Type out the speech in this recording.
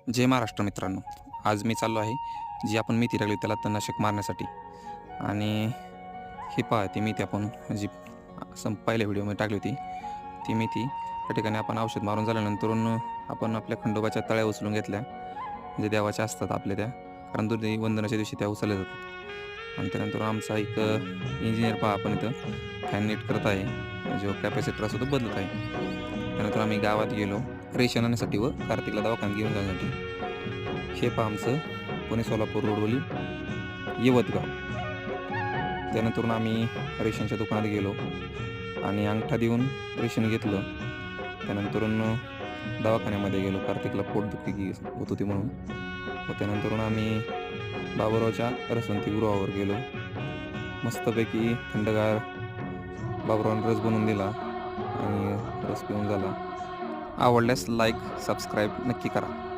जय महाराष्ट्र मित्रांनो. आज मी चाललो आहे जी आपण मेथी टाकली त्याला तणनाशक मारण्यासाठी. आणि ही पहा ती मेथी आपण जी पहिल्या व्हिडिओमध्ये टाकली होती ती मेथी. त्या ठिकाणी आपण औषध मारून झाल्यानंतरून आपण आपल्या खंडोबाच्या तळ्या उचलून घेतल्या, जे देवाच्या असतात आपल्या त्या, कारण दुर्दैवी वंदनाच्या दिवशी त्या उचलल्या जातात. आणि त्यानंतर आमचा एक इंजिनियर पहा आपण इथं फॅन नीट करत आहे, जो कॅपॅसिटर असतो तो बदलत आहे. त्यानंतर आम्ही गावात गेलो रेशन आणण्यासाठी व कार्तिकला दवाखान्यात घेऊन जाण्यासाठी. हे पहा आमचं पुणे सोलापूर रोडवरील यवतगाव. त्यानंतर आम्ही रेशनच्या दुकानात गेलो आणि अंगठा देऊन रेशन घेतलं. त्यानंतर दवाखान्यामध्ये गेलो, कार्तिकला पोटदुखी होत होती म्हणून. व त्यानंतर आम्ही बाबुरावच्या रसवंतीगृहावर गेलो. मस्तपैकी थंडगार बाबुरावने रस बनवून दिला आणि रस पिऊन झाला. आवडल्यास लाईक सबस्क्राईब नक्की करा.